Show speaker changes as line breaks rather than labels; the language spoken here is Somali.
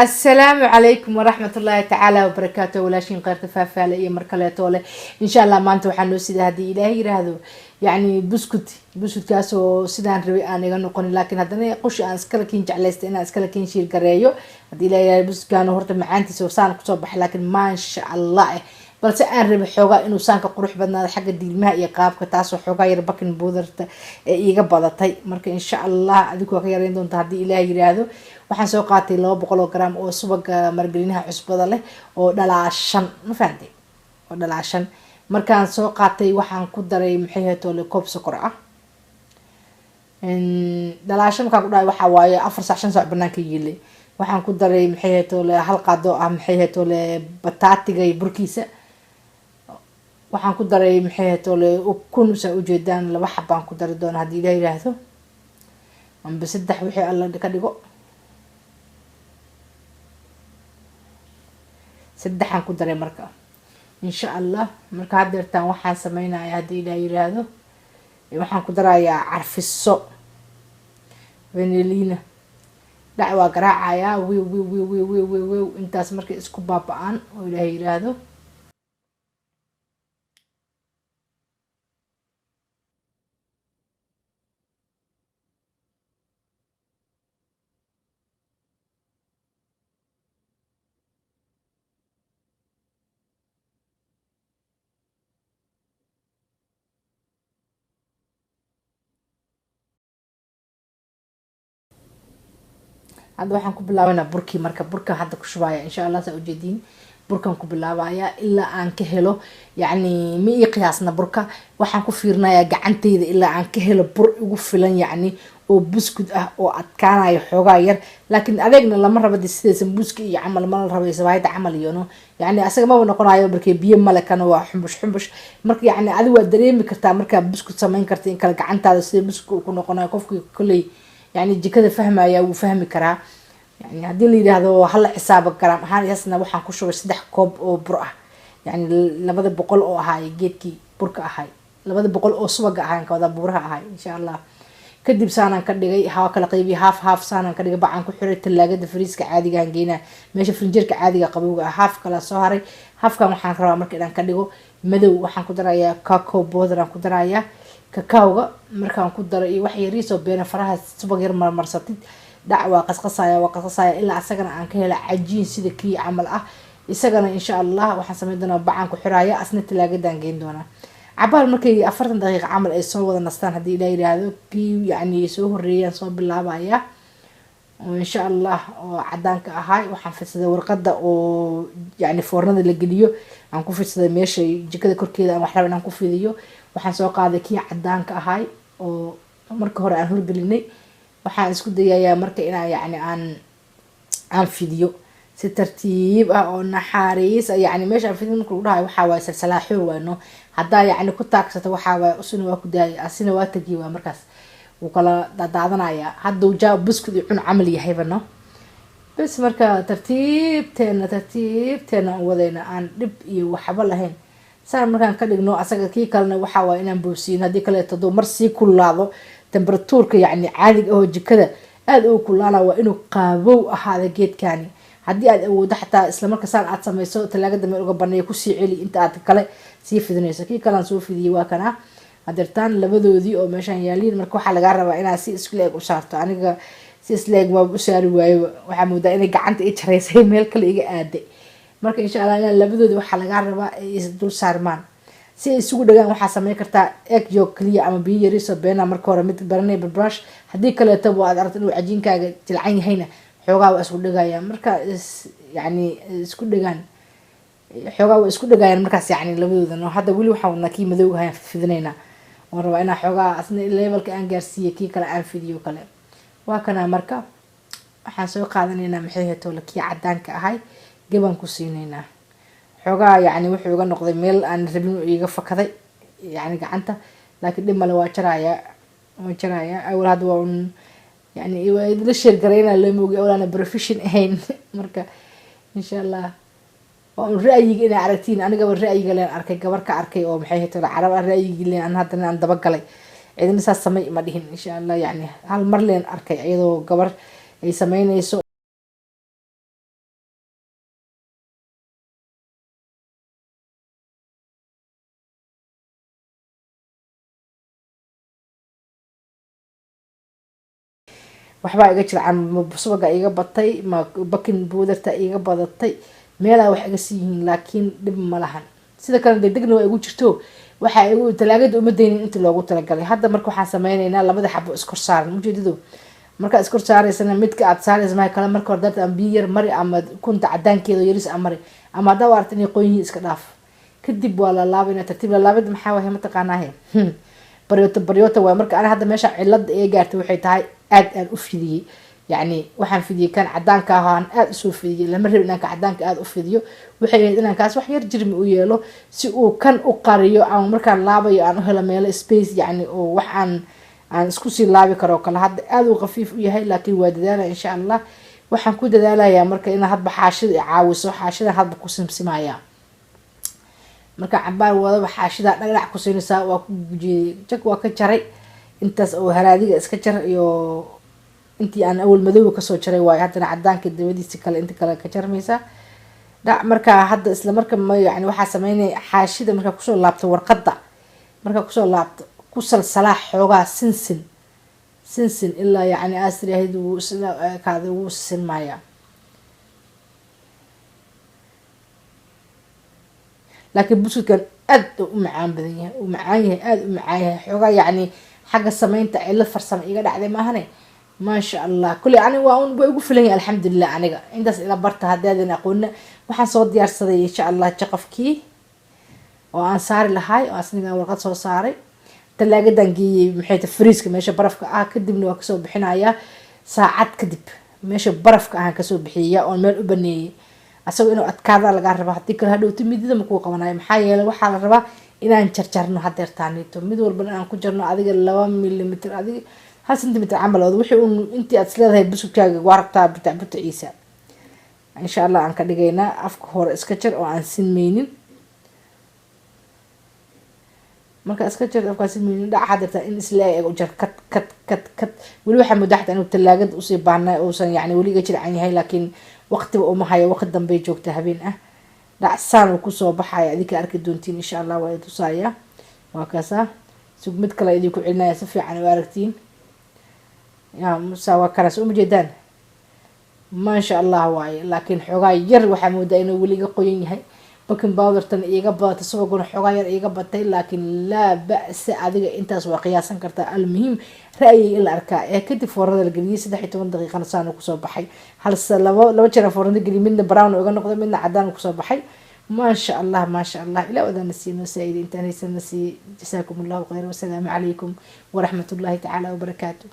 السلام عليكم ورحمة الله تعالى وبركاته. ولا شيء غير تفافة لأي مركلة ولا إن شاء الله ما أنتوا حنو سيد هذه إلهي هذا يعني بسكوت كاسو سيدان ربي أنا يغنقون لكن هذا قش أنا سكلكين جعلست أنا سكلكين شيل قريو هذه إلهي بس كانوا هرت معانتي سوسان كصبح لكن ما شاء الله بس أنا ربي حوجا إنه سانك قروح بدنا حاجة دي الماء يقاب كتاسو حوجا يربكن بودرت يقبض طيب مرك إن شاء الله أذكر خيرين دون تهدي إلهي هذا waxaan soo qaatay 200 gram oo subaga margarinaha cusbada leh oo dhalaashan ma fahanteen oo dhalaashan markaan soo qaatay waxaan ku daray maxay hato le koob sokor ah dhalaashan ka ku dhaay waxa waaye 4 saac 5 saac banaanka yile waxaan ku daray maxay hato le hal qaado ah maxay hato le bataatiga iyo burkiisa waxaan ku daray maxay hato le ukun soo ujeedaan laba xabaan ku dari doona hadii ilaahay yiraahdo amba saddex wixii alla ka dhigo saddexan ku daray marka insha Allah marka hadeertaan waxaan sameeynayaa hadii ilaahay yiraahdo waxaan ku darayaa carfiso vanilina dacwa garaacaya wi intaas marka isku baaba'an oo ilaahay yiraahdo هذا waxaan ku bilaabaynaa burkii marka burka hadda ku shubaya insha Allah saa u jeedin burkan ku bilaabaya ilaa aan ka helo yani ma ii qiyaasna burka waxaan ku fiirinayaa gacanteyda ilaa aan ka helo bur ugu filan yani oo buskud ah oo adkaanayo xoogaa yar laakiin adeegna lama rabo sideesan buski iyo camal ma la rabo sabayda camal iyo no yani asaga ma noqonayo markay biyo malakana waa xumbush marka yani adigu waa dareemi kartaa marka buskud sameyn kartaa in kala gacantaada sida buskud ku noqonayo qofkii kulay يعني جكده فهمه يا وفهمي كرا يعني هدي اللي هذا هلا حساب كرام هاي يسنا waxaan ku shubay 3 koob oo bur ah يعني 200 oo ahay geedkii burka ahay 200 oo subaga ahay ka wada buraha ahay insha Allah kadib saanan ka dhigay hawa kala qaybi half saanan ka dhigay bacaan ku xiray talaagada fariiska caadiga aan geeyna meesha frinjeerka caadiga qabowga half kala soo haray halfkan waxaan rabaa markii aan ka dhigo madow waxaan ku darayaa cocoa powder aan ku darayaa كاكاوغا مركان ku daro iyo wax yar soo beena faraha subag yar marsatid dacwa qasqasaya ilaa asagana aan ka helo cajiin sida kii camal ah isagana insha Allah waxaan sameyn doonaa bacaan ku xiraaya asna talaagadan geyn doonaa cabaal markay 40 daqiiqo camal ay soo wada nastaan hadii ilaahay yiraahdo kii yani soo horeeyaan soo bilaabaya oo insha Allah oo cadaanka ahay waxaan fiirsaday warqada oo yani foornada la geliyo aan ku fiirsaday meesha jikada korkeeda aan wax rabo inaan ku fidiyo waxaan soo qaaday kii cadaanka ahay oo marka hore aan horgelinay waxaan isku dayayaa marka inaan yani aan fidiyo si tartiib ah oo naxariis yani meesha aan fidiyo marka dhahay waxa waa salsalaaxo waano hadaa yani ku taagsato waxa waa usuna waa ku daayay asina waa tagi waa markaas uu kala dadaadanaya haduu jaa buskud cun camal yahay bano bas marka tartiibteena wadayna aan dib iyo waxba lahayn saan markaan ka dhigno asaga kii kalena waxa waa inaan boosiino hadii kale todo mar sii kulaado temperatureka yani caadiga oo jikada aad u kulaala waa inuu qaabow ahaado geedkani hadii aad awoodo xataa isla markaa saan aad sameyso talaagada meel uga baneeyo ku sii celi inta aad kale sii fidinayso kii kale aan soo fidiyay waa kana hadeertaan labadoodii oo meeshan yaaliin marka waxa laga rabaa inaad si isku leeg u saarto aniga si isleeg ma u saari waayo waxa moodaa inay gacanta i jareysay meel kale iga aaday marka insha Allah inaan labadoodi waxa laga rabaa is dul saarmaan si ay isugu dhagaan waxa sameey kartaa egg yolk kaliya ama biyo yar soo beena marka hore mid baranay brush hadii kale tabo aad aragto inuu cajiinkaaga jilcan yahayna xoogaa waa isku dhagaya marka yani isku dhagaan xoogaa waa isku dhagayaan markaas yani labadooda hadda wali waxa wadna kii madow ahay fidinayna oo raba inaan xoogaa asna levelka aan gaarsiiyo kii kale aan fidiyo kale waa kana marka waxaan soo qaadanaynaa maxay hato kii cadaanka ahay gaban ku siinayna xogaa yani wuxuu uga noqday meel aan rabin iga fakaday yani gacanta laakiin dhib male waa jaraya awal hada waa yani la sheer gareyna la moogi awlana profession ahayn marka insha Allah waa ra'yiga ina aragtiin aniga ra'yiga leen arkay gabar ka arkay oo maxay hato carab ra'yiga leen aan hadana aan daba galay cidina saas samay ma dhihin insha Allah yani hal mar leen arkay iyadoo gabar ay sameynayso waxbaa iga jircan subaga iga batay ma bakin buudarta iga badatay meelaa wax iga sii yihiin laakiin dhib ma lahan. sida kale degdegna waa igu jirto waxaa igu talaagada uma daynin intii loogu talagalay. hadda marka waxaan sameyneynaa labada xabo iskor saaran ujeedado markaa iskor saaraysana midka aad saaraysa maay kale marka hore darta ama biyo yar mari ama kunta cadaankeeda yaris a mari ama haddaa u aragta inay qoyin iska dhaaf. kadib waa la laabayna tartiib la laabid maxaa wahay mataqaanaahe baryoota waa marka ana hadda meesha cilada ee gaartay waxay tahay aad aan u fidiyey yacni waxaan fidiyey kan cadaanka ahaan aad usoo fidiyey lama rabin inaan ka cadaanka aad u fidiyo waxay ahayd inaan kaas wax yar jirmi u yeelo si uu kan u qariyo ama markaan laabayo aan u helo meelo space yacni oo wax aan isku sii laabi karo kale. hadda aad uu khafiif u yahay laakiin waa dadaala insha allah. waxaan ku dadaalayaa marka inaan hadba xaashida caawiso xaashida hadba ku simsimaya marka cabaar wadaba xaashida dhagdhac ku siinaysaa waa ku gujiyay jag waa ka jaray intaas oo haraadiga iska jar iyo intii aan awal madowga kasoo jaray waayo haddana cadaanka dabadiisi kale inta kale ka jarmaysaa dhac. markaa hadda isla marka yani waxaa sameynaya xaashida markaa kusoo laabto warqada markaa kusoo laabto ku salsalaax xoogaa sinsin ilaa yacni aasirahid wuu isla kaada wuu sinmayaa. laakiin buskudkan aad u macaan badan yahay uu macaan yahay aada u macaan yahay xoogaa yacni xagga sameynta cilo farsamo iga dhacday maahane maasha allah kulli ani waa igu filan yahay alxamdulilah. aniga intaas ila barta haddaadan aqoona waxaan soo diyaarsaday insha allah jaqafkii oo aan saari lahay oo asnigan warqad soo saaray talaagadan geeyey maxay ta friiska meesha barafka ah kadibna waa kasoo bixinayaa saacad kadib meesha barafka ahaan kasoo bixiya oon meel u baneeyey asagoo inuu adkaada lagaa rabaa haddii kale hadhowta midida makuu qabanayo maxaa yeelay waxaa la rabaa inaan jarjarno hadeertaanito mid walbana aan ku jarno adiga 2 milimitr adiga 1 centimitr camal wixii intii aad isleedahay buskudkaaga waa rabtaa butaciisa insha allah aan ka dhigaynaa afka hore iska jar oo aan sinmeynin marka iska jar afkaasi min dhac hadarta in isla eeg u jar kat wali waxa mudaxda inuu talaagada usii baahnaa uusan yacni wali iga jircan yahay laakiin waqtiba uma hayo waqti dambe joogta habeen ah dhacsaan uu kusoo baxaya adinka arki doontiin insha allah waa tusaaya waa kaasa sug mid kale idinku celinaya si fiican u aragtiin yaa musa waa karas uma jeedaan maasha allah waaye laakiin xoogaa yar waxaa moodaa inuu wali iga qoyan yahay baking powder tan iga badata sabaguna xoogaa yar iga batay laakiin laa ba'sa adiga intaas waa qiyaasan kartaa. almuhim ra'yi in la arkaa ee kadib foornada la geliyay 13 daqiiqana saan kusoo baxay laba jeer foornada geliyay midna brown uga noqday midna cadaan kusoo baxay maasha allah ilaa wadana siino saayid intaan haysan nasi jasaakumullahu khayr wa salaamu calaykum wa rahmatullahi ta'ala wa barakaatuh.